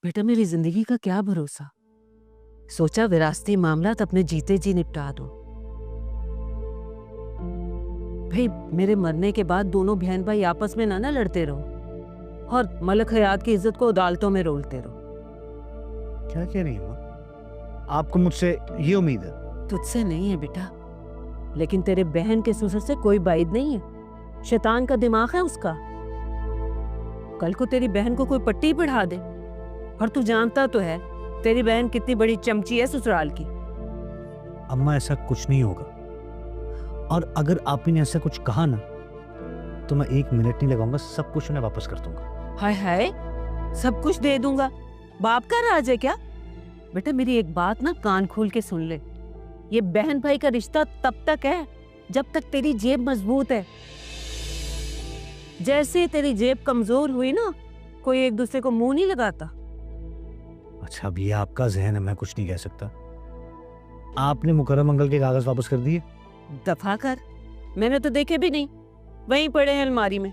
बेटा मेरी जिंदगी का क्या भरोसा। सोचा विरासती मामला अपने जीते जी निपटा दो। भाई मेरे मरने के बाद दोनों बहन भाई आपस में ना लड़ते रहो और मलक हयात की इज्जत को अदालतों में रोलते रहो। क्या कह रही है माँ? आपको मुझसे ये उम्मीद है? तुझसे नहीं है बेटा, लेकिन तेरे बहन के ससुर से कोई बाइद नहीं है। शैतान का दिमाग है उसका। कल को तेरी बहन को कोई पट्टी पढ़ा दे। और तू जानता तो है तेरी बहन कितनी बड़ी चमची है ससुराल की। अम्मा ऐसा कुछ नहीं होगा, और अगर आपने ने ऐसा कुछ कहा ना तो मैं 1 मिनट नहीं लगाऊंगा, सब कुछ उन्हें वापस कर दूंगा। हाय हाय, सब कुछ दे दूंगा? बाप का राज है क्या? बेटा मेरी एक बात ना कान खोल के सुन ले। ये बहन भाई का रिश्ता तब तक है जब तक तेरी जेब मजबूत है। जैसे तेरी जेब कमजोर हुई ना, कोई एक दूसरे को मुंह नहीं लगाता। अच्छा अब ये आपका जहन है, मैं कुछ नहीं कह सकता। आपने मुकर्रम अंकल के कागज वापस कर दिए? दफा कर, मैंने तो देखे भी नहीं, वहीं पड़े हैं अलमारी में।